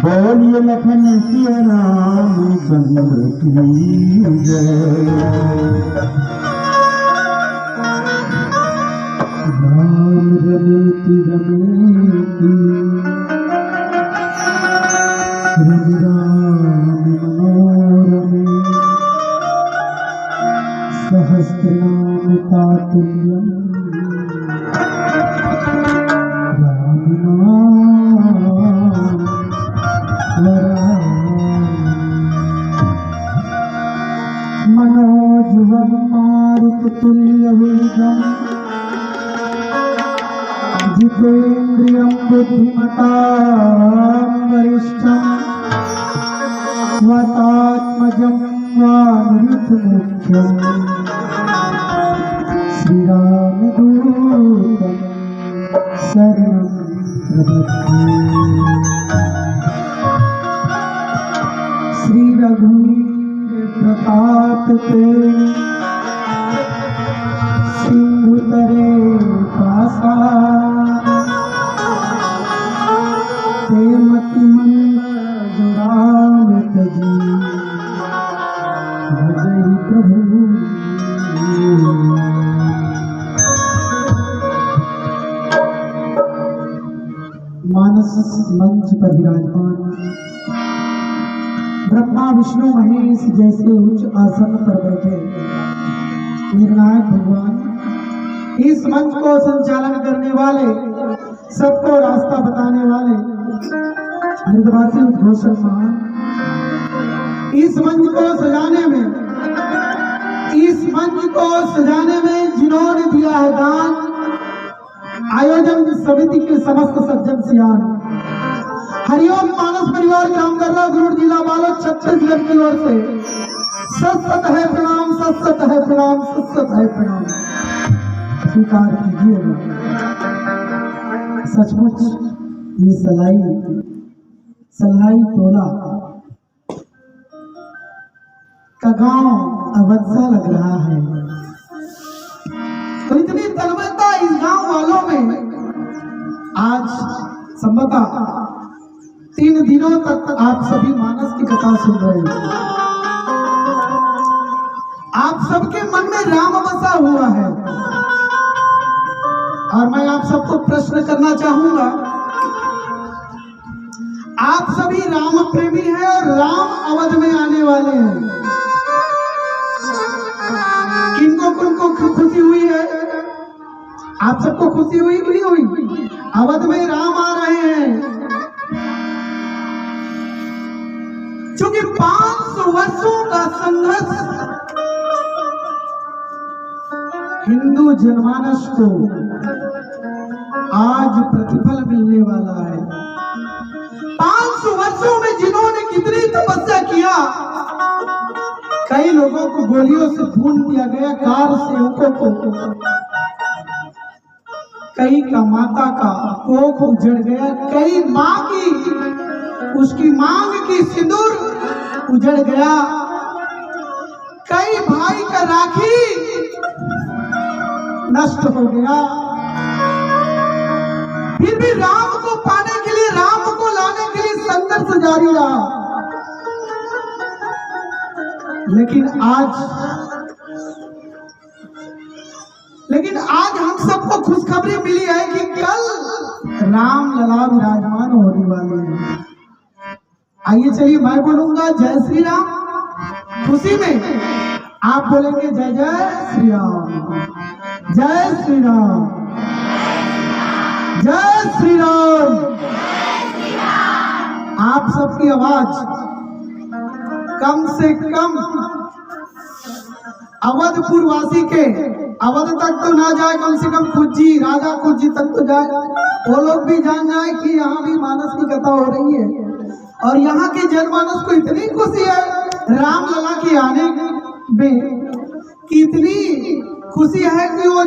बोलिए लखन सिया रामचंद्र की जय। राम रमेति रमेति रवि राम मनोरमे सहस्रनाम तातुल्यम् राम नाम मनोजवं मारुततुल्यवेगम् जितेन्द्रियं बुद्धिमतां वरिष्ठं वातात्मजं वानरमुख्यं श्रीरामदूतं शरणं प्रपद्ये। श्री रघुवीर प्रताप ते सिंधु तरे पासा ते मति जुड़ावत जी भजहि प्रभु। मानस मंच पर विराजमान ब्रह्मा विष्णु महेश जैसे उच्च आसन पर बैठे निर्णायक भगवान, इस मंच को संचालन करने वाले, सबको रास्ता बताने वाले मृदभाषी उद्घोषक महान, इस मंच को सजाने में जिन्होंने दिया है दान, आयोजन समिति के समस्त सज्जन सियान, हरिओम मानस परिवार काम कर रहा गुरु जिला बालक छत्तीसगढ़ की ओर से सत है प्रणाम, सत है प्रणाम, सत है प्रणाम स्वीकार कीजिएगा। सचमुच ये सलाई टोला का गांव अवध सा लग रहा है। तो इतनी तन्मयता इस गांव वालों में आज संभवतः 3 दिनों तक आप सभी मानस की कथा सुन रहे हैं। आप सबके मन में राम बसा हुआ है और मैं आप सबको प्रश्न करना चाहूंगा। आप सभी राम प्रेमी हैं और राम अवध में आने वाले हैं। किनको खुशी हुई है? आप सबको खुशी हुई कि नहीं हुई? अवध में राम आ रहे हैं। क्योंकि 500 वर्षों का संघर्ष हिंदू जनमानस को आज प्रतिफल मिलने वाला है। 500 वर्षों में जिन्होंने कितनी तपस्या किया, कई लोगों को गोलियों से भून दिया गया, कार सेवकों को, कई का माता का कोख उजड़ गया, कई माँ की उसकी मांग की सिंदूर उजड़ गया, कई भाई का राखी नष्ट हो गया। फिर भी राम को पाने के लिए, राम को लाने के लिए संघर्ष जारी रहा। लेकिन आज हम सबको खुशखबरी मिली है कि कल राम लला विराजमान होने वाले हैं। आइए चलिए मैं बोलूंगा जय श्री राम, खुशी में आप बोलेंगे जय जय श्री राम, जय श्री राम, जय श्री राम। आप सबकी आवाज कम से कम अवधपुर वासी के अवध तक तो ना जाए, कम से कम कुज्जी, राजा कुज्जी तक तो जाए, वो लोग भी जान जाए कि यहाँ भी मानस की कथा हो रही है। और यहाँ के जनमानस को इतनी खुशी है राम लला के आने में कि इतनी खुशी है कि वो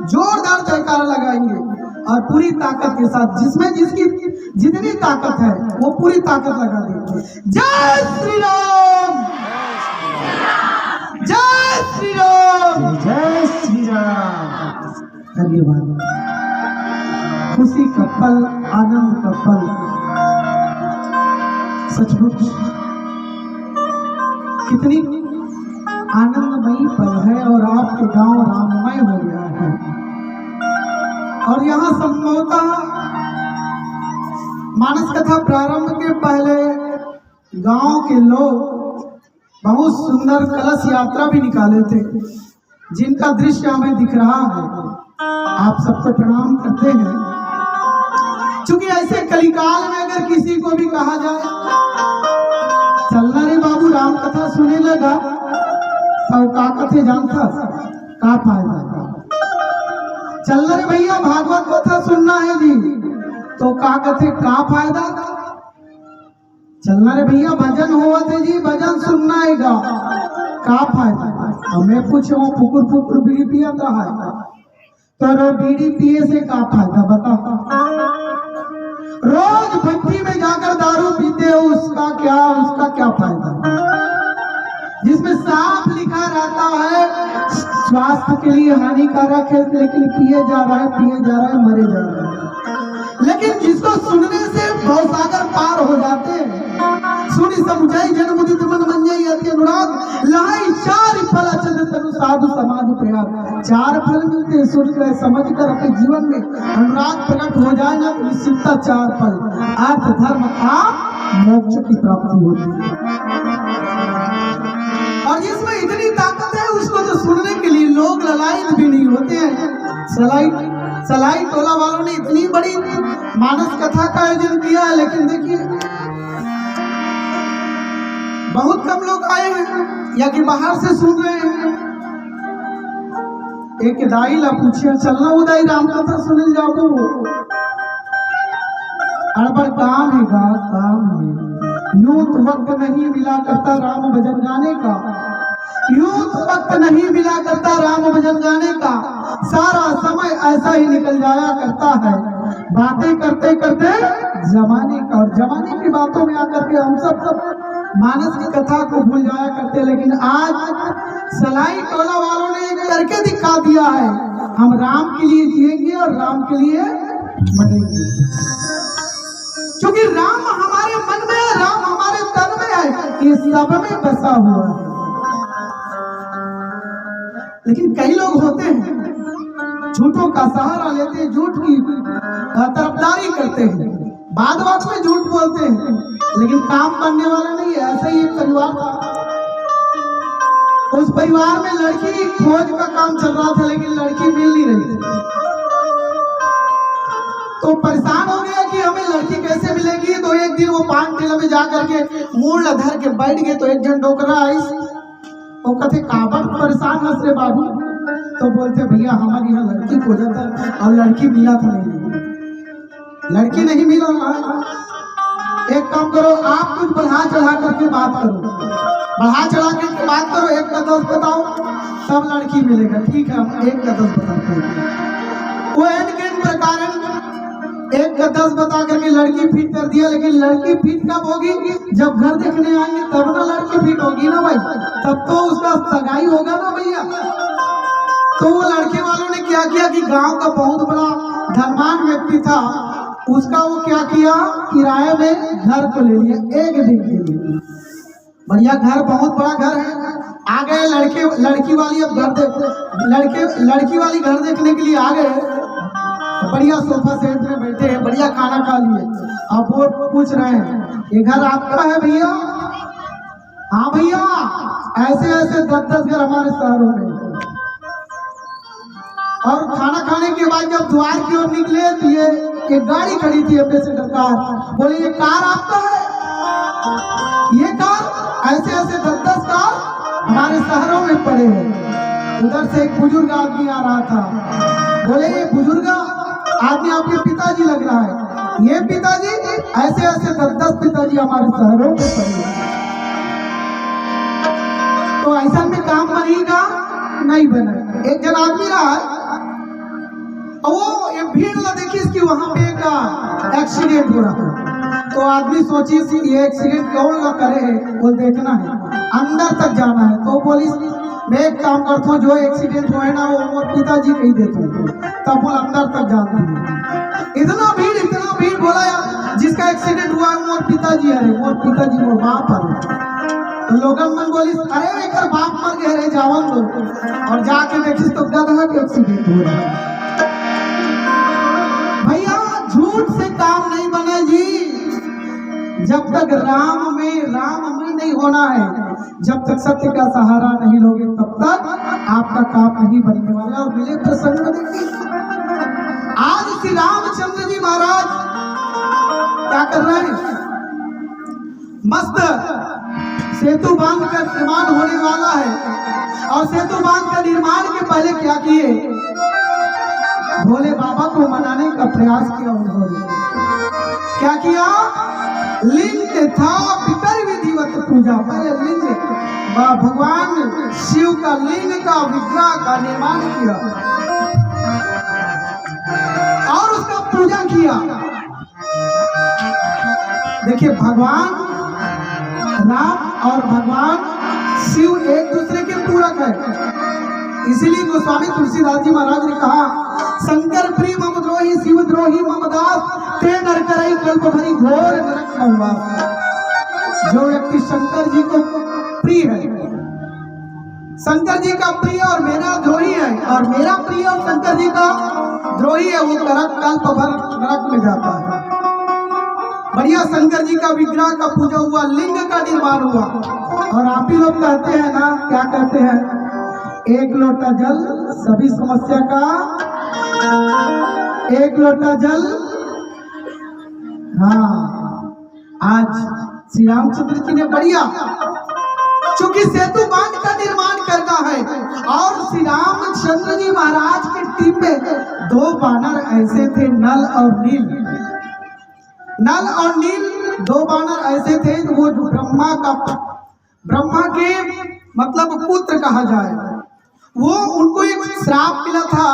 जोरदार जयकारा लगाएंगे और पूरी ताकत के साथ, जिसमें जिसकी जितनी ताकत है वो पूरी ताकत लगा देंगे। जय श्री राम, जय श्री राम, जय श्री राम। धन्यवाद। खुशी का पल, आनंद का पल, सचमुच कितनी आनंदमयी पल है और आपके गांव राममय हो गया है। और यहाँ संभवतः मानस कथा प्रारंभ के पहले गांव के लोग बहुत सुंदर कलश यात्रा भी निकाले थे, जिनका दृश्य हमें दिख रहा है। आप सबको प्रणाम करते हैं। क्योंकि ऐसे कलिकाल में अगर किसी को भी कहा जाए चलना रे बाबू राम कथा सुने लगा, तो का कथे जानता का फायदा, चलना रे भैया भागवत कथा सुनना है जी, तो का कथे का फायदा, चलना रे भैया भजन हुआ थे जी, भजन सुनना है का फायदा। अब मैं पूछूं फुकुर फुकुर बीड़ी पिया था है, तो बीड़ी पिए से का फायदा बता। रोज भट्टी में जाकर दारू पीते हो, उसका क्या फायदा, जिसमें साफ लिखा रहता है स्वास्थ्य के लिए हानिकारक है, लेकिन पिए जा रहा है, मरे जा रहा है। लेकिन जिसको सुनने से भवसागर पार हो जाते हैं, सुनी समुझाई जन मुदित मन मंजई अति अनुराग लाई चार फल अचल तनु साधु समाज प्रयाग। चार फल मिलते हैं, सुन कर समझ कर अपने जीवन में अनुराग प्रकट हो जाए ना, निश्चितता चार फल अर्थ धर्म काम मोक्ष की प्राप्ति होती है। और जिसमें इतनी ताकत है उसको तो सुनने के लिए लोग ललायत भी नहीं होते हैं। सलाई टोला वालों ने इतनी बड़ी मानस कथा का आयोजन किया है, लेकिन देखिए बहुत कम लोग आए हैं या कि बाहर से सुन रहे हैं। एक दाई ला पूछिए चलना उदाई राम कथा सुन जाओ, अड़बड़ काम है यूथ वक्त नहीं मिला करता राम भजन गाने का, यूथ वक्त नहीं मिला करता राम भजन गाने का, सारा समय ऐसा ही निकल जाया करता है बातें करते करते जमाने का। और जमाने की बातों में आकर के हम सब मानस की कथा को भूल जाया करते। लेकिन आज सलाई टोला वालों ने एक करके दिखा दिया है, हम राम के लिए जिएंगे और राम के लिए मरेंगे, क्योंकि राम हमारे मन में है, राम हमारे तन में है, ये सब में बसा हुआ है। लेकिन कई लोग होते हैं झूठों का सहारा लेते हैं, झूठ की तरफदारी करते हैं, बाद में झूठ बोलते हैं, लेकिन काम करने वाला नहीं है। ऐसा ही एक परिवार था, उस परिवार में लड़की खोज का काम चल रहा था, लेकिन लड़की मिल नहीं रही थी। तो परेशान हो गया कि हमें लड़की कैसे मिलेगी। तो एक दिन वो पान ठेला में जाकर के मूल धर के बैठ गए। तो एक जन डोकरा आई, वो कहते काबर परेशान हंस रे बाबू, तो बोलते भैया हमारे यहाँ लड़की खोजा था और लड़की मिला था नहीं, लड़की नहीं मिला। एक काम करो, आप कुछ बढ़ा चढ़ा करके बात करो, बढ़ा चढ़ा करके बात करो, 1 का 10 बताओ, सब लड़की मिलेगा। ठीक है, हम 1 का 10 बताते हैं। वो एन प्रकार 1 का 10 बता करके लड़की फिट कर दिया। लेकिन लड़की फिट कब होगी, जब घर देखने आएंगे तब ना लड़की फिट होगी ना भाई, तब तो उसका सगाई होगा ना भैया। तो वो लड़के वालों ने क्या किया कि गांव का बहुत बड़ा धनवान व्यक्ति था, उसका वो क्या किया, किराए में घर को ले लिया 1 दिन के लिए। बढ़िया घर, बहुत बड़ा घर है। आ गए लड़की वाली, अब लड़की वाली घर देखने के लिए आ गए। बढ़िया सोफा सेट में बैठे हैं, बढ़िया खाना खा लिए। अब वो पूछ रहे हैं ये घर आपका है भैया? हाँ भैया, ऐसे ऐसे 10-10 घर हमारे शहरों में। और खाना खाने के बाद जब द्वार की ओर निकले तो ये एक गाड़ी खड़ी थी, एम्बेसडर कार। बोले ये कार आपका है? ये कार ऐसे ऐसे 10-10 कार हमारे शहरों में पड़े हैं। उधर से एक बुजुर्ग आदमी आ रहा था, बोले ये बुजुर्ग आदमी आपके पिताजी लग रहा है। ये पिताजी ऐसे ऐसे 10-10 पिताजी हमारे शहरों में पड़े हैं। तो ऐसा में काम बनेगा नहीं बने। एक जन आदमी रहा है, वो ये भीड़ ना देखी इसकी, वहां पे एक एक्सीडेंट हो रहा है। तो आदमी सोची ये एक्सीडेंट कौन ना करे है, वो देखना है, अंदर तक जाना है। तो पुलिस मैं एक काम करता हूँ, जो एक्सीडेंट हुआ है ना वो मोर पिताजी कही देता हूँ, तब वो अंदर तक जाते हैं। इतना भीड़ बोला यार जिसका एक्सीडेंट हुआ है मोर पिताजी, अरे मोर पिताजी मोर बाप है। तो लोगन मन बोली अरे एक बाप मर गए रे जावन लोग, और जाके देखिस तो गधा के एक्सीडेंट हो रहा है। भैया झूठ से काम नहीं बने जी। जब तक राम में नहीं होना है, जब तक सत्य का सहारा नहीं लोगे तब तक आपका काम नहीं बनने वाला। और मिले प्रसंग में देखिए, आज श्री रामचंद्र जी महाराज क्या कर रहे हैं, मस्त सेतु बांध का निर्माण होने वाला है। और सेतु बांध का निर्माण के पहले क्या किए, भोले बाबा को मनाने का प्रयास किया उन्होंने। क्या किया, लिंग था पितर विधिवत पूजा, पहले लिंग भगवान शिव का लिंग का विग्रह का निर्माण किया और उसका पूजा किया। देखिए भगवान राम और भगवान शिव एक दूसरे के पूरक है। इसीलिए गोस्वामी तुलसीदास जी महाराज ने कहा, शंकर प्रिय मम द्रोही शिव द्रोही मम दास, ते नर करई कल्प भरी घोर नरक महुआस। जो व्यक्ति शंकर जी को प्रिय है, शंकर जी का प्रिय और मेरा द्रोही है, और मेरा प्रिय और शंकर जी का द्रोही है, वो नरक कल्प भर नरक में जाता है। बढ़िया शंकर जी का विग्रह का पूजा हुआ, लिंग का निर्माण हुआ। और आप ही लोग कहते हैं ना, क्या कहते हैं, एक लोटा जल सभी समस्या का, एक लोटा जल। हाँ, आज श्री रामचंद्र जी ने बढ़िया, चूंकि सेतु बांध का निर्माण करना है, और श्री रामचंद्र जी महाराज के टीम में 2 बानर ऐसे थे, नल और नील। नल और नील 2 बानर ऐसे थे, वो ब्रह्मा के मतलब पुत्र कहा जाए। वो उनको एक श्राप मिला था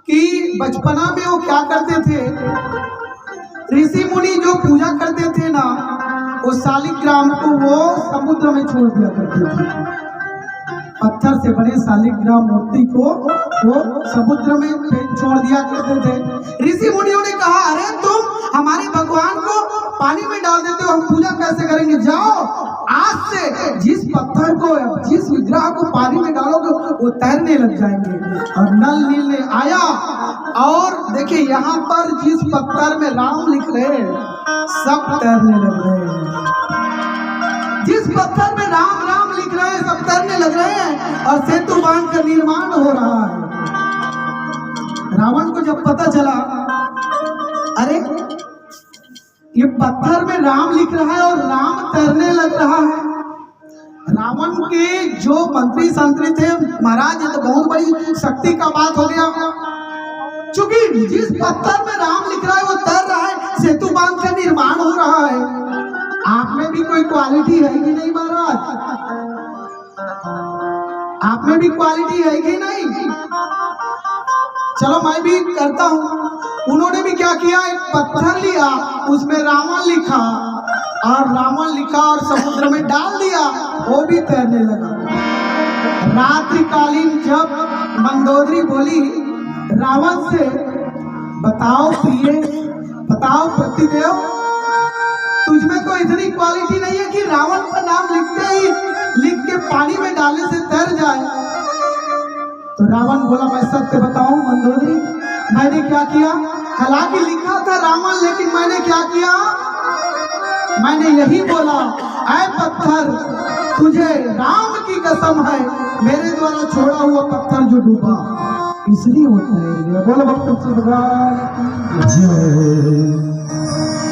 कि बचपना में वो क्या करते थे, ऋषि मुनि जो पूजा करते थे ना, वो शालिग्राम को वो समुद्र में छोड़ दिया करते थे। पत्थर से बने शालिग्राम मूर्ति को वो समुद्र में छोड़ दिया करते थे। ऋषि मुनियों ने कहा, अरे तुम हमारे भगवान को पानी में डाल देते हो, हम पूजा कैसे करेंगे। जाओ आज से जिस पत्थर को, जिस विग्रह को पानी में डालोगे वो तैरने लग जाएंगे। और नल नील ने आया, और देखिए यहाँ पर जिस पत्थर में राम लिख रहे हैं सब तैरने लग रहे हैं। जिस पत्थर में राम राम लिख रहे हैं सब तैरने लग रहे हैं, और सेतु बांध का निर्माण हो रहा है। रावण को जब पता चला, अरे ये पत्थर में राम लिख रहा है और राम तैरने लग रहा है। रावण के जो मंत्री संतरी थे, महाराज ये तो बहुत बड़ी शक्ति का बात हो गया, क्योंकि जिस पत्थर में राम लिख रहा है वो तैर रहा है, सेतु बांध का निर्माण हो रहा है। आप में भी कोई क्वालिटी है कि नहीं महाराज, आप में भी क्वालिटी है कि नहीं। चलो मैं भी करता हूँ। उन्होंने भी क्या किया, एक पत्थर लिया, उसमें रावण लिखा, और रावण लिखा और समुद्र में डाल दिया, वो भी तैरने लगा। रात्रिकालीन जब मंदोदरी बोली रावण से, बताओ प्रिय, बताओ पतिदेव, तुझमें तो इतनी क्वालिटी नहीं है कि रावण का नाम लिखते ही लिख के पानी में डालने से तैर जाए। तो रावण बोला, मैं सत्य बताऊं मंदोदरी, मैंने क्या किया, हालांकि लिखा था रावण, लेकिन मैंने क्या किया, मैंने यही बोला, ऐ पत्थर तुझे राम की कसम है, मेरे द्वारा छोड़ा हुआ पत्थर जो डूबा इसलिए होता है। बोलो भक्त भगवान,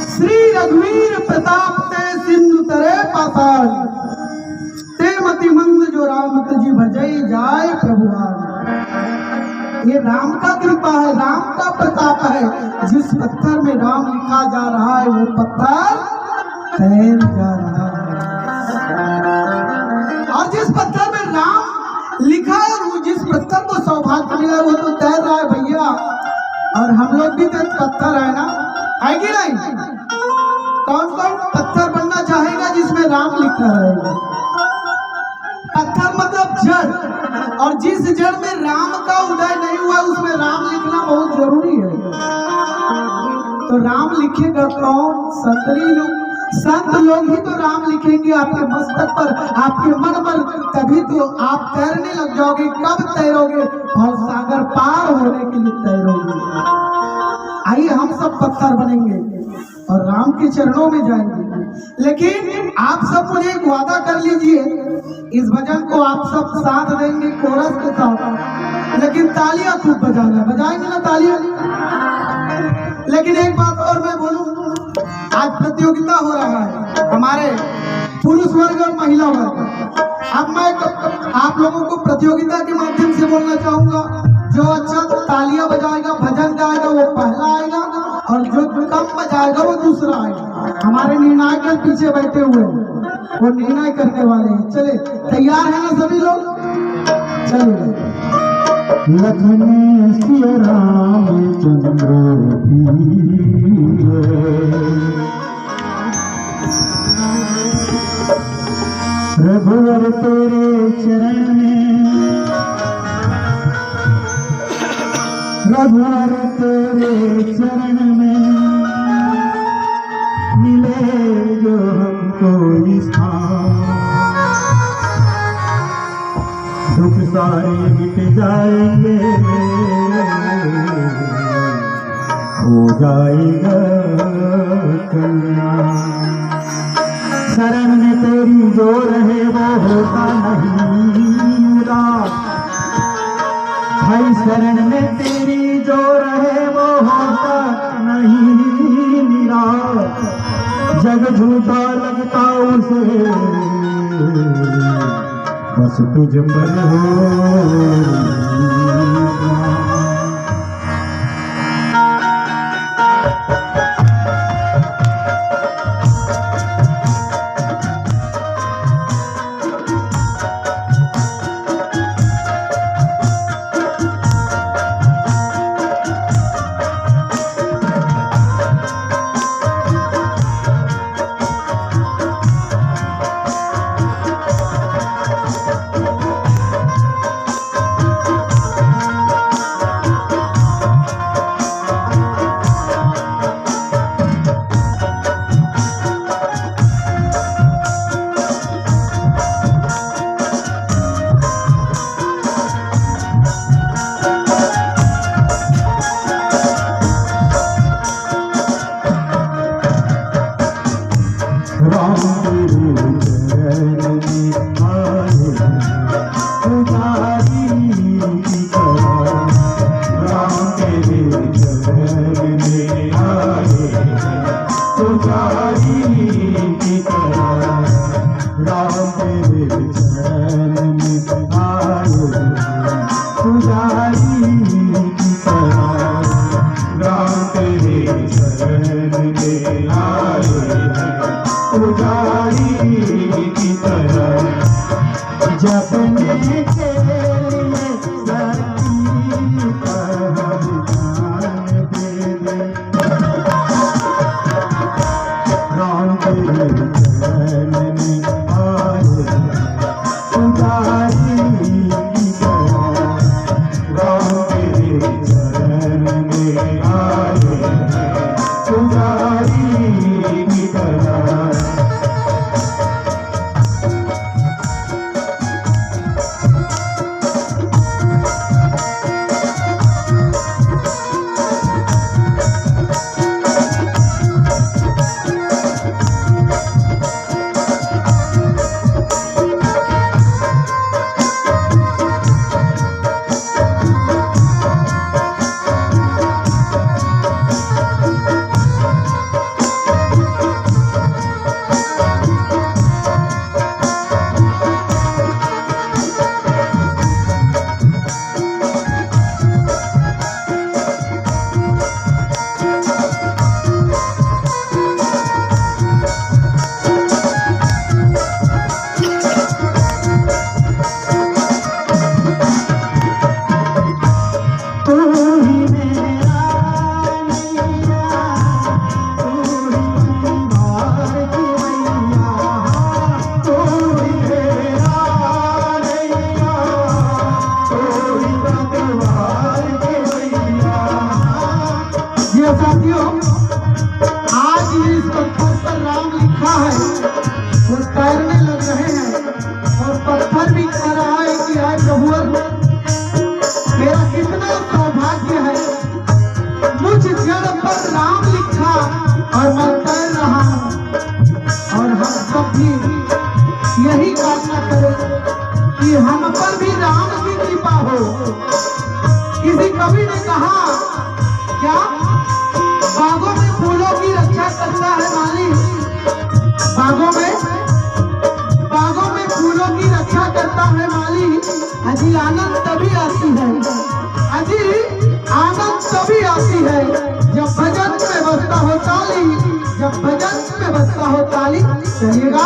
श्री रघुवीर प्रताप ते सिंधु तरे पाषाण, ते मति मंद जो राम तुझी भजई जाए प्रभुआन। ये राम का कृपा है, राम का प्रताप है। जिस पत्थर में राम लिखा जा रहा है वो पत्थर तैर जा रहा है, और जिस पत्थर में राम लिखा है और वो जिस पत्थर को सौभाग्य मिला वो तो तैर रहा है भैया। और हम लोग भी तो पत्थर है ना, है कि नहीं? कौन कौन पत्थर बनना चाहेगा जिसमें राम लिखा रहेगा? पत्थर मतलब जड़, और जिस जड़ में राम का उदय नहीं हुआ उसमें राम लिखना बहुत जरूरी है। तो राम लिखेगा कौन? संतरी लोग, संत लोग ही तो राम लिखेंगे आपके मस्तक पर, आपके मन पर। तभी तो आप तैरने लग जाओगे। कब तैरोगे? भव सागर पार होने के लिए तैरोगे। आइए हम सब पत्थर बनेंगे और राम के चरणों में जाएंगे। लेकिन आप सब मुझे एक वादा कर लीजिए, इस भजन को आप सब साथ देंगे कोरस के साथ, लेकिन तालियां खूब बजाना, बजाएंगे ना तालियां? लेकिन एक बात और मैं बोलूं, आज प्रतियोगिता हो रहा है हमारे पुरुष वर्ग और महिला वर्ग। अब मैं आप लोगों को प्रतियोगिता के माध्यम से बोलना चाहूंगा, जो अच्छा तालियां बजाएगा, भजन गाएगा वो पहला आएगा, और जो कम बजाएगा वो दूसरा आएगा। हमारे निर्णायक पीछे बैठे हुए हैं, वो निर्णय करने वाले हैं। चले, तैयार है ना सभी लोग? चलिए। लखन सिया रामचंद्र रघुवर तेरे चरण में, रघुवर तेरे चरण में मिले जो हमको स्थान, दुख सारे मिट जाएंगे, हो जाएगा कल्याण। शरण में तेरी जो रहे वो होता नहीं उदास, भाई शरण में तेरी जो रहे वो होता नहीं निराश। जग झूठा लगता उसे बस तुझ पर हो। यही कामना करें कि हम पर भी राम की कृपा हो। किसी कवि ने कहा क्या, बागों में फूलों की रक्षा करता है माली, बागों में फूलों की रक्षा करता है माली। अजी आनंद तभी आती है, अजी आनंद तभी आती है जब भजन में बजता हो ताली, जब भजन में बजता हो ताली। चलिएगा।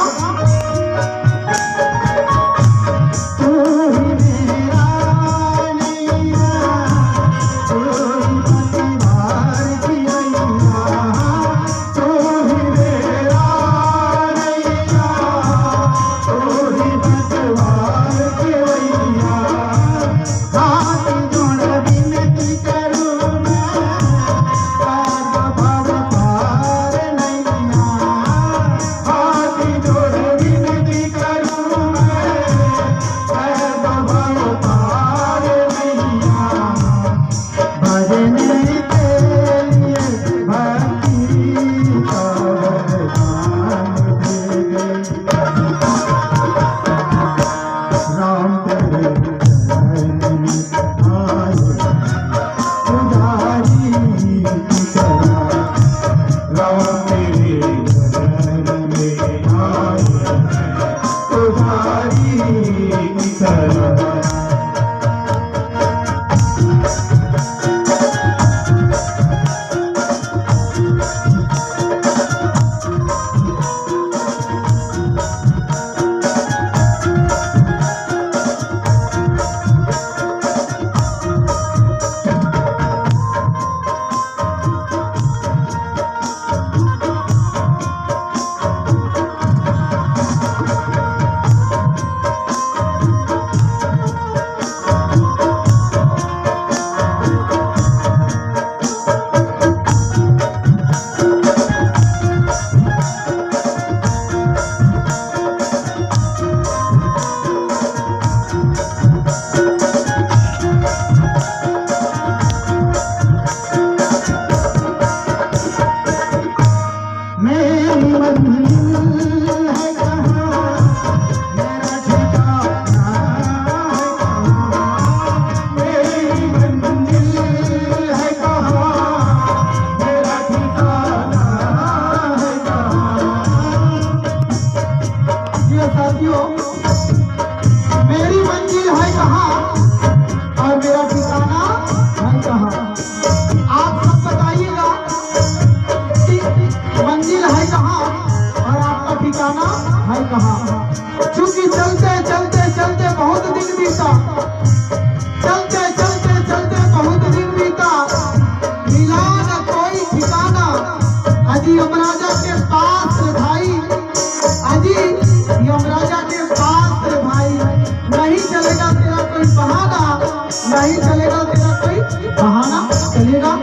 चूंकि चलते चलते चलते बहुत दिन बीता, चलते चलते चलते बहुत दिन बीता, मिला न कोई ठिकाना। अजी यमराजा के पास रे भाई, अजी यमराजा के पास रे भाई, नहीं चलेगा तेरा कोई बहाना, नहीं चलेगा तेरा कोई बहाना। चलेगा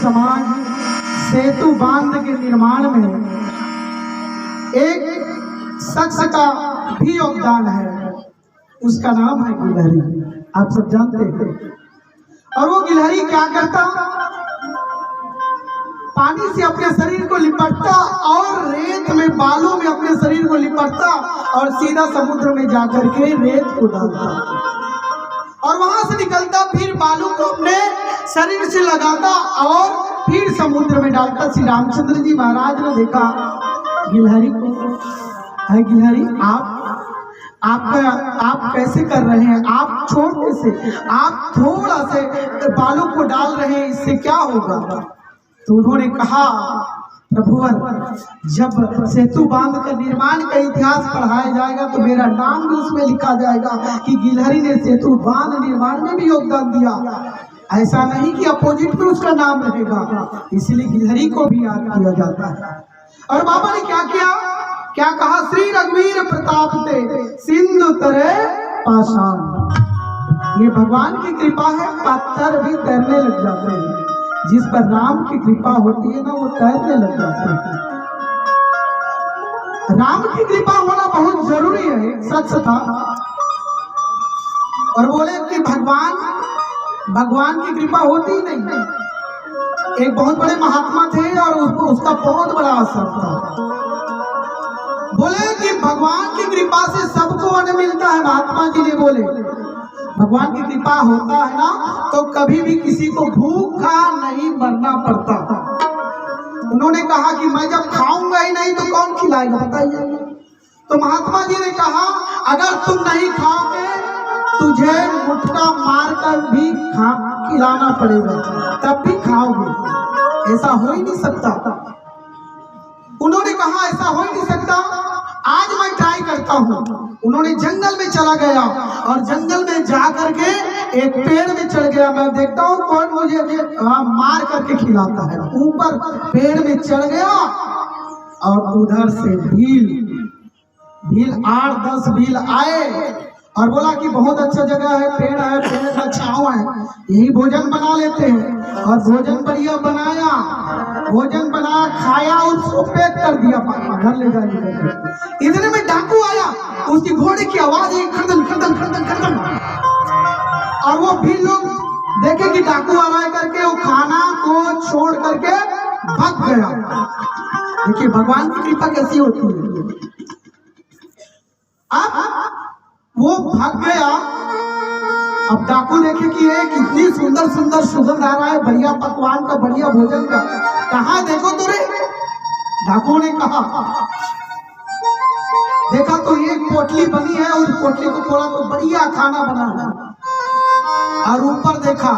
समाज सेतु बांध के निर्माण में एक शख्स का भी योगदान है, उसका नाम है गिलहरी। आप सब जानते हैं। और वो गिलहरी क्या करता, पानी से अपने शरीर को लिपटता और रेत में बालू में अपने शरीर को लिपटता और सीधा समुद्र में जाकर के रेत को डालता और वहां से निकलता, फिर बालू को अपने शरीर से लगाता और फिर समुद्र में डालता। श्री रामचंद्र जी महाराज ने देखा गिलहरी को, है गिलहरी आप कैसे कर रहे हैं, आप छोटे से आप थोड़ा से बालू को डाल रहे हैं, इससे क्या होगा। तो उन्होंने कहा प्रभुवर, जब सेतु बांध का निर्माण का इतिहास पढ़ाया जाएगा तो मेरा नाम भी उसमें लिखा जाएगा कि गिलहरी ने सेतु बांध निर्माण में भी योगदान दिया। ऐसा नहीं कि अपोजिट में उसका नाम रहेगा, इसलिए गिलहरी को भी याद किया जाता है। और बाबा ने क्या किया, क्या कहा, श्री रघुवीर प्रताप ते सिंधु तरे पाषाण। ये भगवान की कृपा है, पत्थर भी तैरने लग जाते हैं। जिस पर राम की कृपा होती है ना, वो तैरने लग जाते हैं। राम की कृपा होना बहुत जरूरी है। एक शख्स था और बोले कि भगवान की कृपा होती ही नहीं। एक बहुत बड़े महात्मा थे और उसका बहुत बड़ा असर था। बोले कि भगवान की कृपा से सबको अन्न मिलता है। महात्मा जी ने बोले भगवान की कृपा होता है ना तो कभी भी किसी को भूखा नहीं मरना पड़ता। उन्होंने कहा कि मैं जब खाऊंगा ही नहीं तो कौन खिलाएगा, बताइए। तो महात्मा जी ने कहा अगर तुम नहीं खाओगे तुझे मुट्ठा मारकर भी खिलाना पड़ेगा, तब भी खाओगे। ऐसा हो ही नहीं सकता। उन्होंने कहा ऐसा हो ही नहीं सकता, आज मैं ट्राई करता हूँ। उन्होंने जंगल में चला गया और जंगल में जा करके एक पेड़ में चढ़ गया। मैं देखता हूँ कौन मुझे मार करके खिलाता है। ऊपर पेड़ में चढ़ गया और उधर से भील 8-10 भील आए और बोला कि बहुत अच्छा जगह है, पेड़ है, पेड़ का छांव है, यही भोजन बना लेते हैं। और भोजन बढ़िया बनाया, खाया और उसको पैक कर दिया घर ले जाने। इतने में डाकू आया, उसकी घोड़े की आवाज आई, खड़दन खड़दन खड़दन खड़दन। और वो भी लोग देखे कि डाकू आ रहा है करके वो खाना को छोड़ करके भाग गया। देखिए भगवान की कृपा कैसी होती है। अब वो भाग गया। अब डाकू देखे कि ये कितनी सुंदर सुंदर सुगंध आ रहा है, बढ़िया पकवान का, बढ़िया भोजन का, कहाँ देखो तो रे। डाकू ने कहा, देखा तो एक पोटली बनी है, उस पोटली को खोला तो बढ़िया खाना बना है। और ऊपर देखा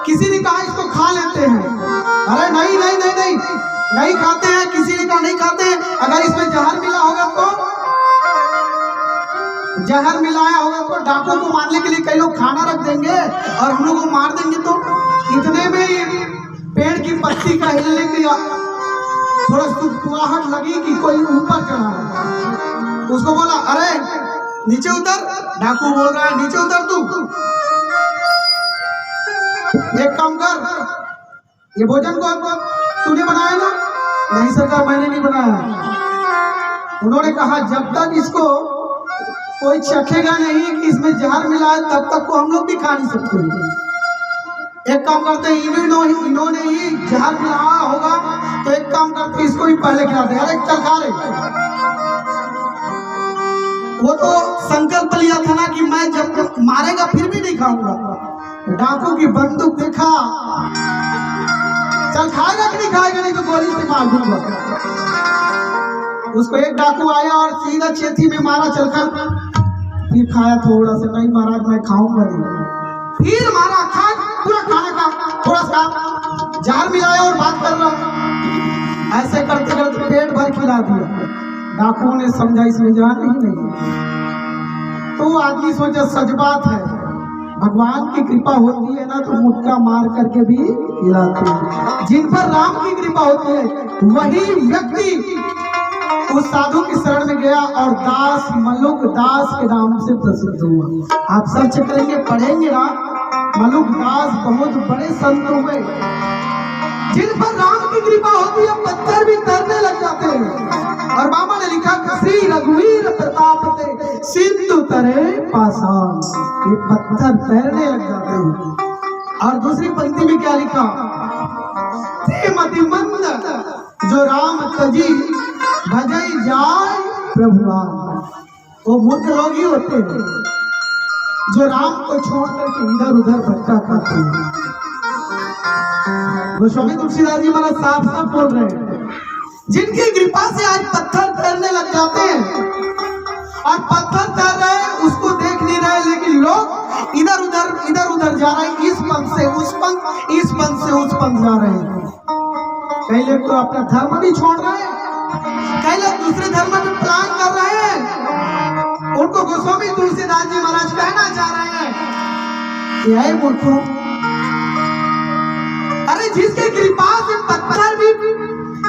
किसी ने कहा इसको खा लेते हैं। अरे नहीं नहीं नहीं नहीं नहीं खाते हैं। किसी ने कहा नहीं खाते हैं, अगर इसमें जहर मिला होगा तो जहर मिलाया होगा तो डाकू को मारने के लिए कई लोग खाना रख देंगे और हम लोग को मार देंगे। तो इतने में पेड़ की पत्ती का हिलने की थोड़ा सुखुआहट लगी कि कोई ऊपर चढ़ा है। उसको बोला अरे नीचे उतर। डाकू बोल रहा है नीचे उतर तू, एक काम कर, ये भोजन को तूने बनाया ना? नहीं सरकार मैंने नहीं बनाया। उन्होंने कहा जब तक इसको कोई चखेगा नहीं कि इसमें जहर मिला है तब तक को हम लोग भी खा नहीं सकते। एक काम करते हैं, इन्होंने ही जहर मिलाया होगा तो एक काम करते इसको भी पहले खिलाते। अरे चल खा ले। वो तो संकल्प लिया था ना कि मैं जब मारेगा फिर भी नहीं खाऊंगा। डाकू की बंदूक देखा, चल खाएगा कि नहीं खाएगा, नहीं तो गोली से मार दूंगा। उसको एक डाकू आया और सीधा छेती में मारा, चलकर फिर खाया थोड़ा सा, नहीं महाराज मैं खाऊंगा नहीं। फिर मारा, खा पूरा खाना का थोड़ा सा जहर मिलाया और बात कर रहा। ऐसे करते करते पेट भर खिला दिया। डाकुओं ने समझा इसमें जान ही नहीं। तो आदमी सोचा सच बात है, भगवान की कृपा होती है ना तो मुक्का मार करके भी खिलाते हैं। जिन पर राम की कृपा होती है वही व्यक्ति उस साधु की शरण में गया और दास मल्लुक दास के नाम से प्रसिद्ध हुआ। आप सर्च करेंगे, पढ़ेंगे ना मलुकदास बहुत बड़े संत हुए जिन पर राम की कृपा होती है, पत्थर भी तैरने लग जाते हैं। और बाबा ने लिखा श्री रघुवीर प्रताप ते सिंधु तरे पाषाण, ये पत्थर तैरने लग जाते हैं। और दूसरी पंक्ति में क्या लिखा, ते मति मंद जो राम तजी भजई जाय प्रभुआन। वो मूर्ख लोग ही होते हैं जो राम को छोड़ करके इधर उधर भटका खाते हैं। गोस्वामी तुलसीदास जी महाराज साफ साफ बोल रहे हैं, जिनकी कृपा से आज पत्थर तैरने लग जाते हैं, और पत्थर तैर रहे हैं उसको देख नहीं रहे, लेकिन लोग इधर उधर जा रहे हैं, इस पंथ से उस पंथ, इस पंथ से उस पंथ जा रहे हैं। कई लोग तो अपना धर्म भी छोड़ रहे हैं, कई लोग दूसरे धर्म में प्लान कर रहे हैं। उनको गोस्वामी तुलसीदास जी महाराज कहना चाह रहे हैं, यह है मूर्खों, अरे जिसकी कृपा से पत्थर भी,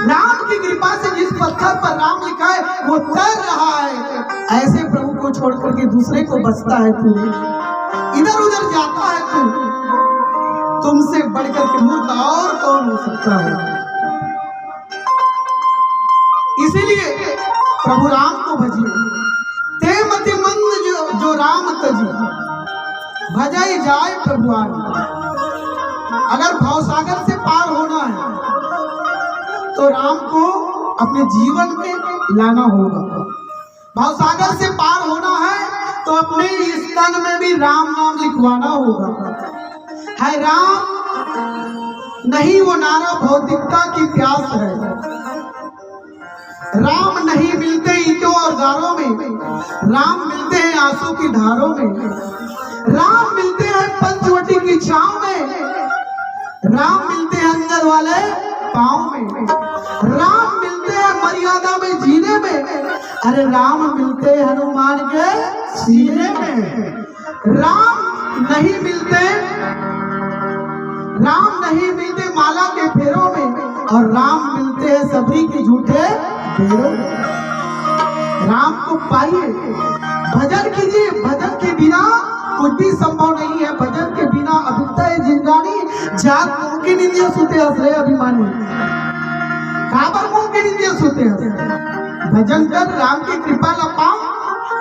राम की कृपा से जिस पत्थर पर राम लिखा है वो तैर रहा है, ऐसे प्रभु को छोड़ करके दूसरे को बचता है तू, इधर उधर जाता है तू, तुमसे बढ़कर के मूर्ख और कौन हो सकता है। इसीलिए प्रभु राम को भजिए, ते मति मंद जो राम तजी भजाई जाए प्रभुआन। अगर भवसागर से पार होना है तो राम को अपने जीवन में लाना होगा। भवसागर से पार होना है तो अपने इस तन में भी राम नाम लिखवाना होगा। है राम नहीं वो नारा भौतिकता की प्यास है। राम नहीं मिलते ईंटों और गारों में, राम मिलते हैं आंसू की धारों में। राम मिलते हैं पंचवटी की छांव में, राम मिलते हैं अंदर वाले पाँव में। राम मिलते हैं मर्यादा में जीने में, अरे राम मिलते हैं हनुमान के सीने में। राम नहीं मिलते माला के फेरों में, और राम मिलते हैं सबरी के झूठे फेरों में। राम को पाइए, भजन कीजिए, भजन के बिना कुछ भी संभव नहीं है। भजन के बिना अभितय जिंदानी जाग मुंह के निंदिया सुते हंसरे अभिमानी, काबर मुंह के निंदिया सुते हंसरे। भजन कर, राम की कृपा लपाओ,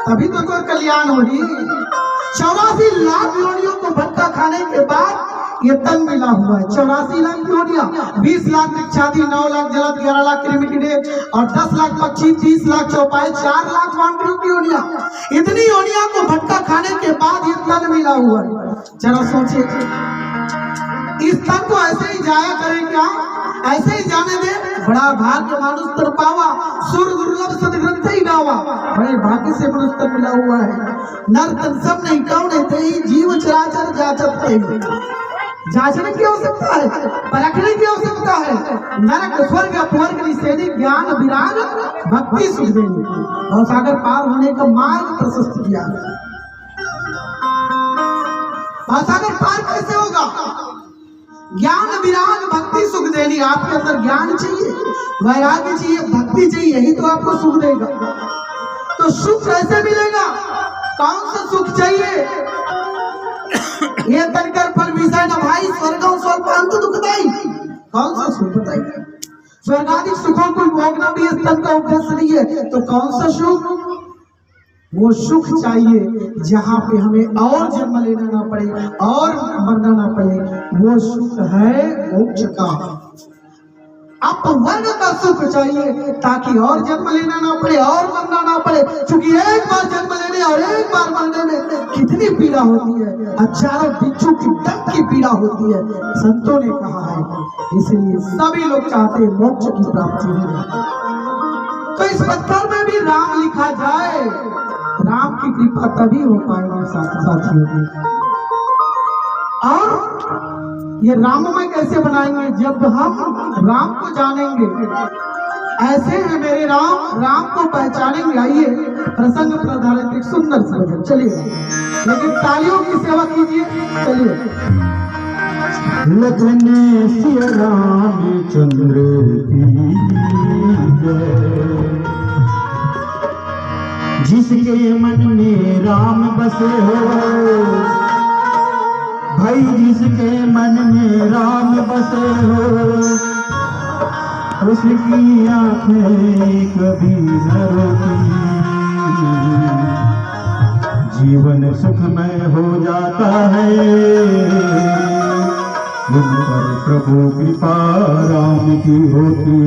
तभी तो कोई कल्याण हो रही। 84 लाख योनियों को भट्टा खाने के बाद ये तन मिला हुआ है। 84 लाख योनियां, 20 लाख वृक्षादि, 9 लाख जलद, 11 लाख कृमिकीड़े और 10 लाख पक्षी, 30 लाख चौपाई, 4 लाख वानरों की योनियां। इतनी योनियां को भट्टा खाने के बाद ये तन मिला हुआ है। जरा सोचिए, इस तन को ऐसे ही जाया करे क्या? ऐसे ही जाने दे? बड़ा भाग्य मानुष तर पावा, सुर दुर्लभ सदग्रंथ ही गावा। बड़े भाग्य से मनुष्य तन मिला हुआ है। नर तन सब नहीं कौन थे, जीव चराचर जाचत थे। जांचने की आवश्यकता है, परखने की आवश्यकता है। नरक स्वर्ग अपवर्ग निषेधी, ज्ञान विराग भक्ति सुख देनी, भवसागर पार होने का मार्ग प्रशस्त किया। भवसागर पार कैसे होगा? ज्ञान विराग भक्ति सुख देनी। आपके अंदर ज्ञान चाहिए, वैराग्य चाहिए, भक्ति चाहिए, यही तो आपको सुख देगा। तो सुख कैसे मिलेगा? कौन सा सुख चाहिए? ये तनकर फल विषय न भाई, स्वर्गों स्वल्प अंत दुखदाई। कौन सा सुख बताइए? स्वर्गाधिक सुखों को भोगना भी इस तन का उद्देश्य नहीं है, तो कौन सा सुख? वो सुख चाहिए जहाँ पे हमें और जन्म लेना ना पड़े और मरना ना पड़े। वो सुख है मोक्ष का, अपवर्ग का सुख चाहिए, ताकि और जन्म लेना ना पड़े और मरना ना पड़े। क्योंकि एक बार जन्म लेने और एक बार मरने में कितनी पीड़ा होती है, हजारों बिच्छू की दम की पीड़ा होती है, संतों ने कहा है। इसलिए सभी लोग चाहते हैं मोक्ष की प्राप्ति हो। तो इस पत्थर में भी राम लिखा जाए, राम की कृपा तभी हो पाएगी साथियों। और ये राममय कैसे बनाएंगे? जब हम राम को जानेंगे। ऐसे हैं मेरे राम, राम को पहचानेंगे। आइए प्रसंग पर आधारित एक सुंदर सा भजन, चलिए, लेकिन तालियों की सेवा कीजिए। चलिए। लखन सिया रामचंद्र की जय, जिसके मन में राम बसे हो, भाई से हो, उसकी आंखें कभी न रोती। जीवन सुखमय हो जाता है, उन पर प्रभु कृपा राम की होती।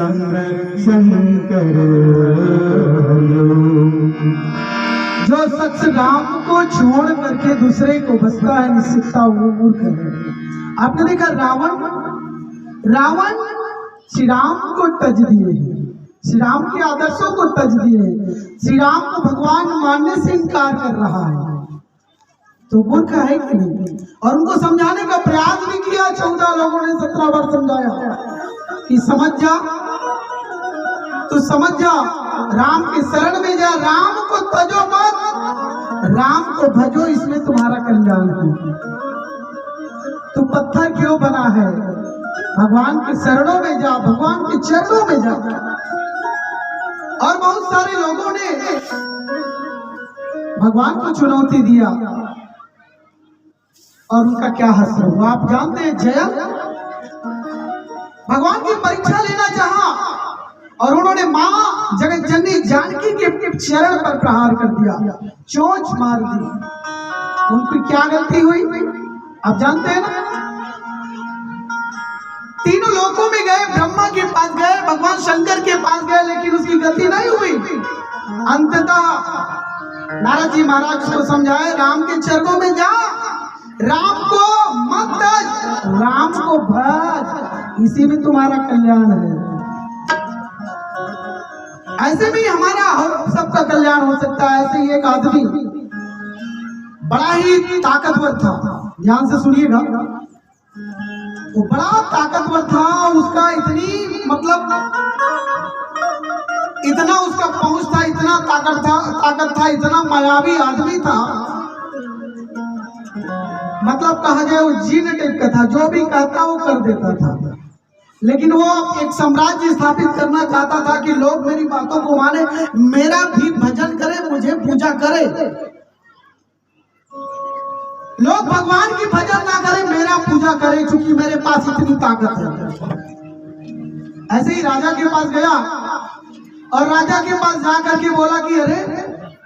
संरक्षण करो। जो शख्स राम को छोड़ करके दूसरे को बसता है निश्चितता वो मूर्ख है। आपने देखा रावण श्री राम को तज दिए हैं, श्री राम के आदर्शों को तज दिए हैं, श्री राम को भगवान मानने से इनकार कर रहा है, तो मूर्ख है कि नहीं। और उनको समझाने का प्रयास भी किया, 14 लोगों ने 17 बार समझाया कि समझ जा, तो समझ जा, राम के शरण में जा, राम को तजो मत, राम को भजो, इसमें तुम्हारा कल्याण है। तो पत्थर क्यों बना है? भगवान के शरणों में जा, भगवान के चरणों में जा। और बहुत सारे लोगों ने भगवान को चुनौती दिया और उनका क्या हश्र हुआ आप जानते हैं। जयंत भगवान की परीक्षा लेना चाहा और उन्होंने मां जगत जननी जानकी के चरण पर प्रहार कर दिया, चोंच मार दी। उनकी क्या गलती हुई आप जानते हैं ना। तीनों लोकों में गए, ब्रह्मा के पास गए, भगवान शंकर के पास गए, लेकिन उसकी गति नहीं हुई। अंततः नारद जी महाराज को समझाए, राम के चरणों में जा, राम को मत तज, राम को भज, इसी में तुम्हारा कल्याण है। ऐसे भी हमारा सबका कल्याण हो सकता है। ऐसे ही एक आदमी बड़ा ही ताकतवर था, ध्यान से सुनिएगा, वो बड़ा ताकतवर था, उसका इतना उसका पहुंच था, इतना ताकत था, इतना मायावी आदमी था, मतलब कहा जाए वो जीन टाइप का था, जो भी कहता वो कर देता था। लेकिन वो एक साम्राज्य स्थापित करना चाहता था कि लोग मेरी बातों को माने, मेरा भी भजन करे, मुझे पूजा करे, लोग भगवान की भजन ना करें, मेरा पूजा करें, क्योंकि मेरे पास इतनी ताकत है। ऐसे ही राजा के पास गया और राजा के पास जाकर के बोला कि अरे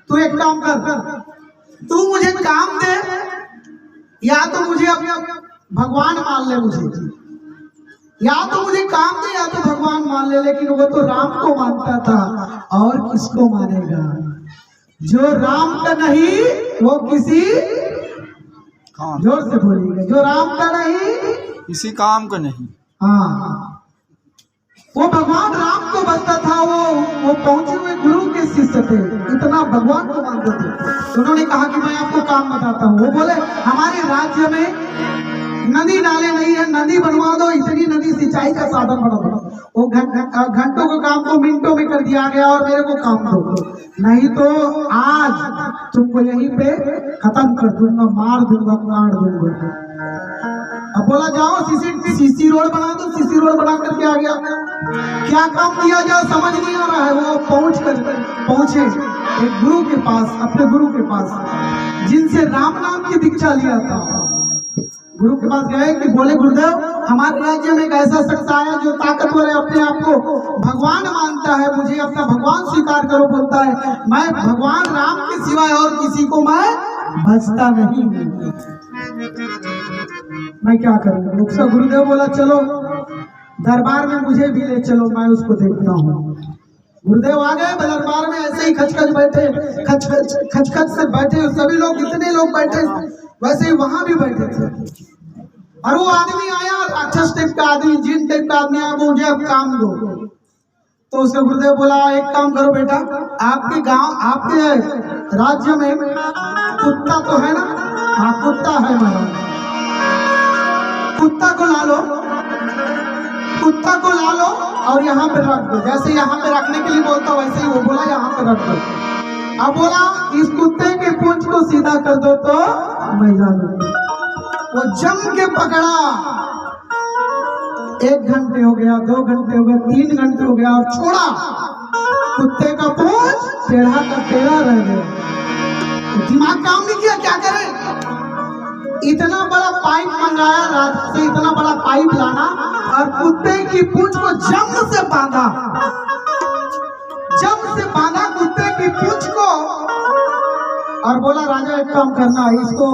तू एक काम कर, तू मुझे काम दे, या तो मुझे भगवान मान ले, मुझे या तो मुझे काम दे या तो भगवान मान ले। लेकिन वो तो राम को मानता था, और किसको मानेगा? जो राम का नहीं वो किसी, जोर से बोलिएगा, जो राम का नहीं किसी काम का नहीं। हाँ, वो भगवान राम को बसता था, वो पहुंचे हुए गुरु के शिष्य थे, इतना भगवान को मानते थे। उन्होंने कहा कि मैं आपको काम बताता हूँ। वो बोले हमारे राज्य में नदी नाले नहीं है, नदी बनवा दो, इतनी नदी सिंचाई का साधन बना दो। वो घंटों के काम को मिनटों में कर दिया गया, और मेरे को काम दो, नहीं तो आज तुमको यहीं पे खत्म कर दूंगा, मार दूंगा, काट दूंगा। अब बोला जाओ सीसी रोड बना दो, सीसी रोड बना करके आ गया। क्या काम किया जाए समझ नहीं आ रहा है। वो पहुंचे एक गुरु के पास, अपने गुरु के पास, जिनसे राम नाम की दीक्षा लिया था। गुरु के पास गए कि बोले गुरुदेव, हमारे राज्य में एक ऐसा शख्स आया जो ताकतवर है, अपने आप को भगवान मानता है, मुझे अपना भगवान स्वीकार करो। बोलता है मैं भगवान राम के सिवाय और किसी को मैं भजता नहीं, मैं क्या करूँ। उसका गुरुदेव बोला चलो दरबार में मुझे भी ले चलो, मैं उसको देखता हूँ। गुरुदेव आ गए दरबार में, ऐसे ही खचखच बैठे, खचखच से बैठे सभी लोग, इतने लोग बैठे, वैसे ही वहां भी बैठे थे। और वो आदमी आया, राक्षस टाइप का आदमी, जिन टाइप का आदमी आया, मुझे अब काम दो। तो उसका गुरुदेव बोला एक काम करो बेटा, आपके गांव, आपके राज्य में कुत्ता तो है ना? हाँ कुत्ता है महाराज, कुत्ता को ला लो, कुत्ता को ला लो और यहाँ पे रख दो। जैसे यहाँ पे रखने के लिए बोलता वैसे ही वो बोला यहाँ पे रख दो। अब बोला इस कुत्ते के पूंछ को सीधा कर दो तो मैं जानूंगा। वो जम के पकड़ा, 1 घंटे हो गया, 2 घंटे हो गया, 3 घंटे हो गया, और छोड़ा, कुत्ते का पूंछ टेढ़ा का टेढ़ा रह गया। तो दिमाग काम नहीं किया, क्या करे? इतना बड़ा पाइप मंगाया रात से, इतना बड़ा पाइप लाना और कुत्ते की पूंछ को जम से बांधा, जम से बांधा कुत्ते की पूंछ को, और बोला राजा एक काम करना, इसको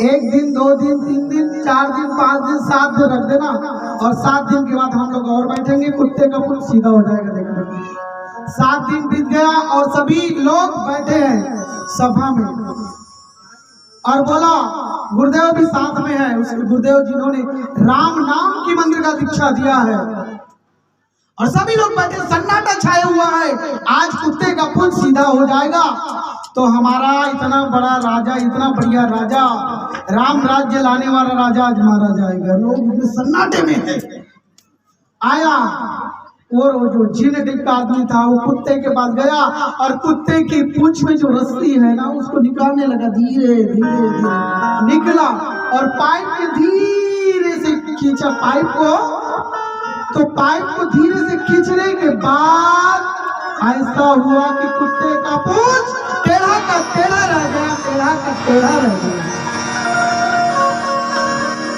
1 दिन 2 दिन 3 दिन 4 दिन 5 दिन 7 दिन रख देना, और 7 दिन के बाद हम लोग और बैठेंगे, कुत्ते का पुल सीधा हो जाएगा। देखना 7 दिन बीत गया और सभी लोग बैठे हैं सभा में, और बोला गुरुदेव भी साथ में है, उस गुरुदेव जिन्होंने राम नाम की मंत्र का दीक्षा दिया है, और सभी लोग बैठे, सन्नाटा छाया हुआ है। आज कुत्ते का पुल सीधा हो जाएगा तो हमारा इतना बड़ा राजा, इतना बढ़िया राजा, राम राज्य लाने वाला राजा आज मारा जाएगा। लोग सन्नाटे में है। आया और वो जो जिन का आदमी था वो कुत्ते के पास गया और कुत्ते की पूंछ में जो रस्सी है ना उसको निकालने लगा। धीरे धीरे धीरे निकला और पाइप के धीरे से खींचा पाइप को, तो पाइप को धीरे से खींचने के बाद ऐसा हुआ कि कुत्ते का पूंछ टेढ़ा का टेढ़ा रह गया, टेढ़ा का टेढ़ा रह गया।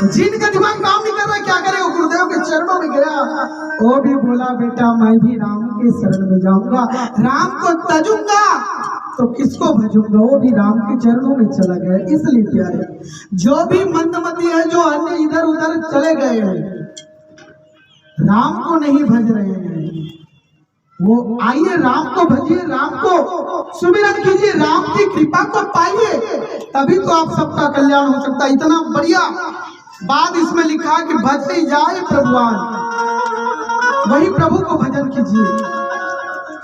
जिनका दिमाग काम नहीं कर रहा, क्या करे, वो गुरुदेव के चरणों में गया। वो भी बोला बेटा मैं भी राम के शरण में जाऊंगा, राम को तजूंगा तो किसको भजूंगा। वो भी राम के चरणों में चला गया। इसलिए प्यारे, जो भी मंदमती है, जो अन्य इधर उधर चले गए हैं, राम को नहीं भज रहे हैं, वो आइए राम को भजिए, राम को सुमिरन कीजिए, राम की कृपा को पाइए, तभी तो आप सबका कल्याण हो सकता है। इतना बढ़िया बात इसमें लिखा कि भजे जाए प्रभुवान, वही प्रभु को भजन कीजिए।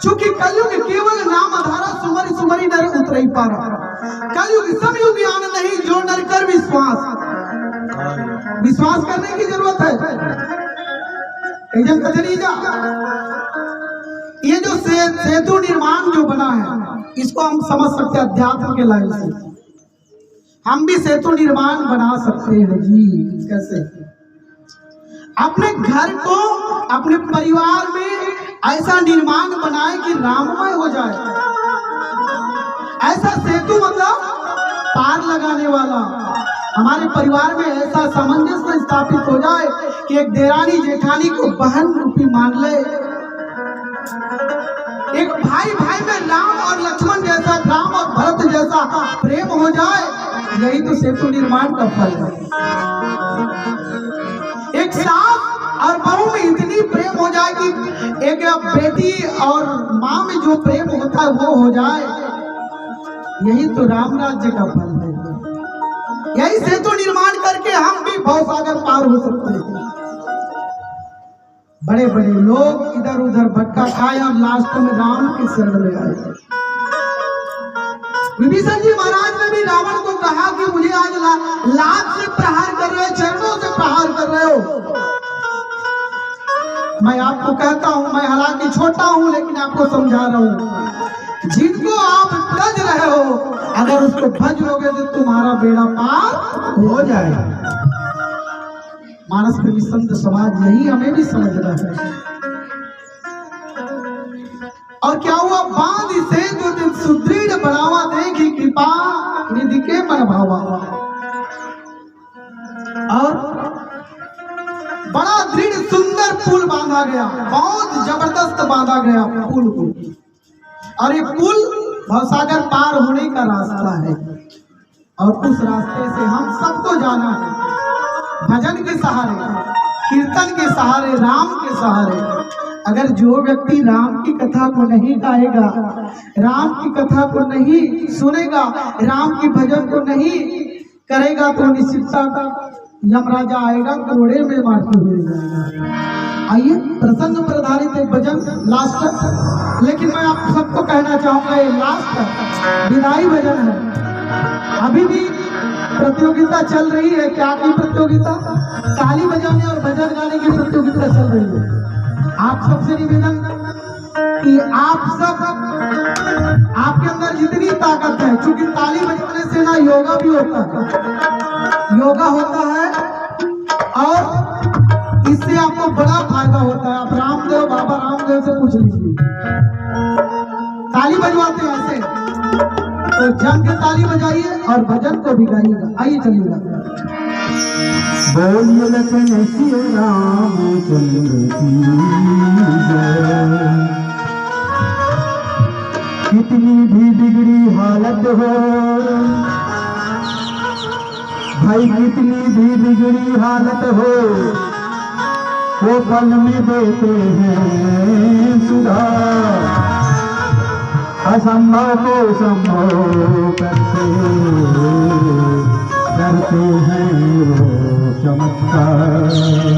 चूंकि कलयुग केवल नाम आधारा, सुमरि सुमरि नर उतरई पारा। कलयुग समयुग आन नहीं, जो नर कर विश्वास करने की जरूरत है। ये जो सेतु निर्माण जो बना है, इसको हम समझ सकते हैं अध्यात्म के लाइन से। हम भी सेतु निर्माण बना सकते हैं जी। कैसे? अपने घर को, अपने परिवार में ऐसा निर्माण बनाए कि राममय हो जाए। ऐसा सेतु मतलब पार लगाने वाला। हमारे परिवार में ऐसा सामंजस्य स्थापित हो जाए कि एक देरानी जेठानी को बहन रूपी मान ले, एक भाई भाई में राम और लक्ष्मण जैसा, राम और भरत जैसा प्रेम हो जाए। यही तो सेतु निर्माण का फल है। एक सास और बहू में इतनी प्रेम हो जाए कि एक बेटी और माँ में जो प्रेम होता है वो हो जाए। यही तो राम राज्य का फल है। यही सेतु निर्माण करके हम भी भवसागर पार हो सकते हैं। बड़े बड़े लोग इधर उधर भटका खाए और लास्ट में राम के शरण में आए। विभीषण जी महाराज ने भी रावण को कहा कि मुझे आज लात से प्रहार कर रहे हो, चरणों से प्रहार कर रहे हो। मैं आपको कहता हूं, मैं हालांकि छोटा हूं लेकिन आपको समझा रहा हूं, जिनको आप तज रहे हो अगर उसको भज लोगे तो तुम्हारा बेड़ा पार हो जाएगा। मानस प्रेमी संत समाज यही हमें भी समझना है। और क्या हुआ? बांध से जो दिन सुदृढ़ बढ़ावा देगी कृपा निधि के मन भावा। और बड़ा दृढ़ सुंदर पुल बांधा गया, बहुत जबरदस्त बांधा गया पुल को। और ये पुल भवसागर पार होने का रास्ता है। और उस रास्ते से हम सबको जाना है, भजन के सहारे, कीर्तन के सहारे, राम के सहारे। अगर जो व्यक्ति राम की कथा को नहीं गाएगा, राम की कथा को नहीं सुनेगा, राम की भजन को नहीं करेगा तो निश्चितता का यमराजा आएगा, कोड़े में मारते हुए जाएगा। आइए प्रसंग पर आधारित एक भजन लास्ट तक, लेकिन मैं आप सबको कहना चाहूंगा ये लास्ट विदाई भजन है। अभी भी प्रतियोगिता चल रही है। क्या की प्रतियोगिता? ताली बजाने और भजन गाने की प्रतियोगिता चल रही है। आप सबसे निवेदन कि आप सब, आपके अंदर जितनी ताकत है, क्योंकि ताली बजाने से ना योगा भी होता है, योगा होता है और इससे आपको बड़ा फायदा होता है। आप रामदेव, बाबा रामदेव से पूछ लीजिए, ताली बजवाते हैं ऐसे, तो जम के ताली बजाइए और भजन को भी गाइएगा। आइए चलिएगा। बोलिए लखन सिया रामचंद्र की जय। कितनी भी बिगड़ी हालत हो भाई, कितनी भी बिगड़ी हालत हो, वो पल में देते हैं सुधार, असंभव को संभव करते हैं वो चमत्कार।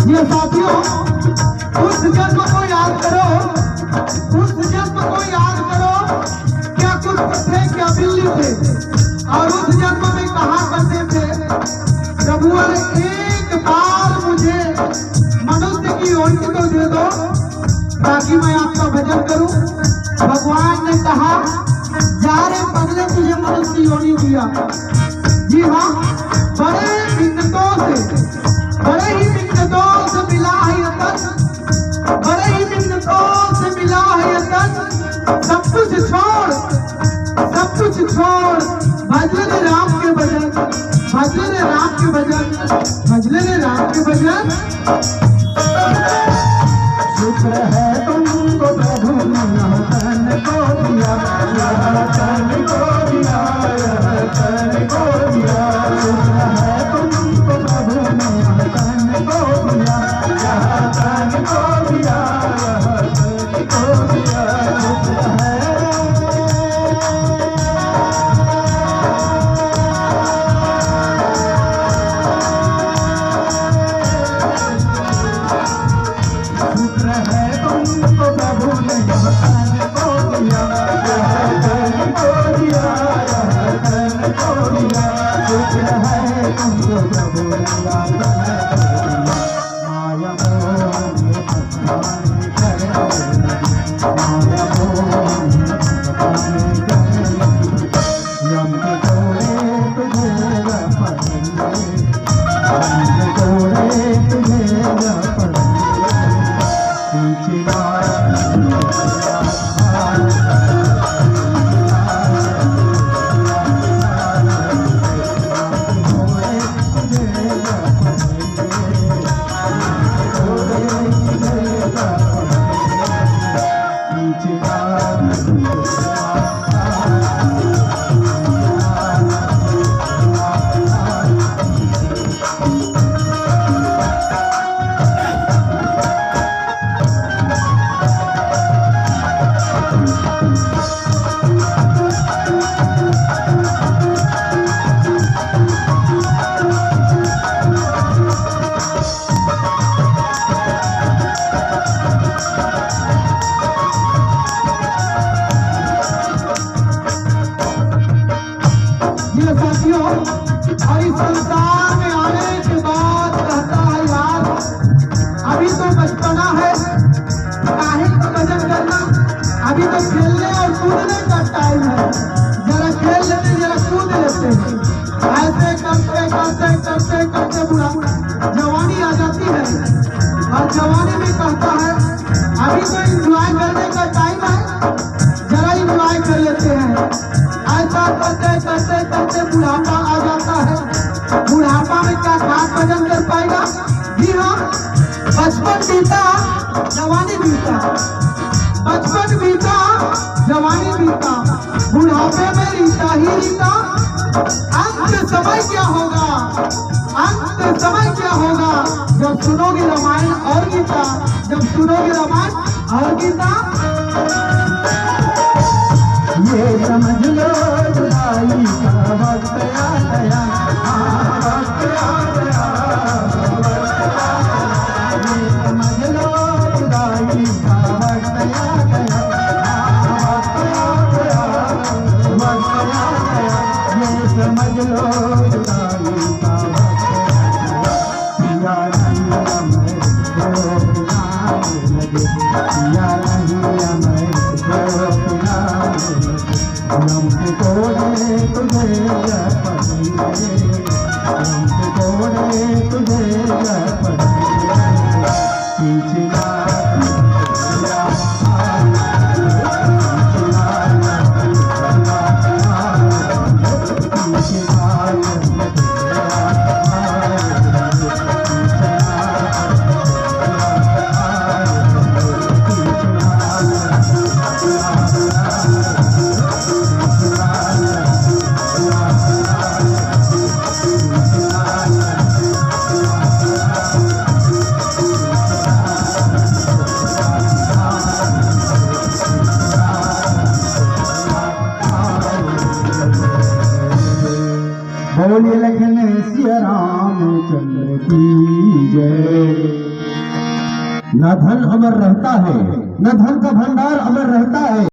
ये साथियों, उस जन्म को याद करो, उस जन्म को याद करो, क्या कुछ थे क्या बिल्ली थे, और उस जन्म में कहा करते थे प्रभु एक बार मुझे मनुष्य की योनि तो दे दो ताकि मैं आपका भजन करूं। भगवान ने कहा जा रे पगले, तुझे मनुष्य योनि दिया। जी हाँ, बड़े मिन्नतों से, बड़े ही मिन्नतों से मिला है ये तन, बड़े ही मिन्नतों से मिला है ये तन। सब कुछ छोड़, सब कुछ छोड़, भजन राम के भजन, भजन राम के भजन, भजन राम के भजन। शुक्र है तुमको प्रभु ने तन को दिया, तन को दिया, तन को दिया। शुक्र है तुमको प्रभु ने तन को दिया, तन को दिया, तन को दिया। शुक्र है और इस संसार में आने के बाद कहता है यार अभी तो बचपना है, काहे को भजन करना, अभी तो खेलने और कूदने का टाइम है, जरा खेल लेते, जरा कूद लेते। ऐसे करते करते करते करते बुरा जवानी आ जाती है, और जवानी में कहता है अभी तो एंजॉय करने का टाइम है, जरा एंजॉय कर लेते हैं। ऐसा करते करते करते बुढ़ापा आ जाता है। बुढ़ापा में क्या खास भजन कर पाएगा? जी हाँ, बचपन बीता जवानी बीता, बचपन बीता जवानी बीता, बुढ़ापे में रीता ही रीता। अंत समय क्या होगा? अंत समय क्या होगा? जब सुनोगे रामायण और गीता, जब सुनोगे रामायण और गीता। ये समझ लो जुदाई का वक्त आ गया, वक्त आ गया, ये समझ लो जुदाई का वक्त आ गया, वक्त आ गया, वक्त आ गया, ये समझ लो जुदाई का वक्त आ गया। पिया नहीं अमर को पिलाने लगे, पिया नहीं अमर को पिलाने लगे, हमको तोड़े तुझे पड़ेंगे, हमको तोड़े तुझे पड़ेंगे, पीछे बोलिए लखन सिया रामचंद्र की जय। न धन अमर रहता है, न धन का भंडार अमर रहता है।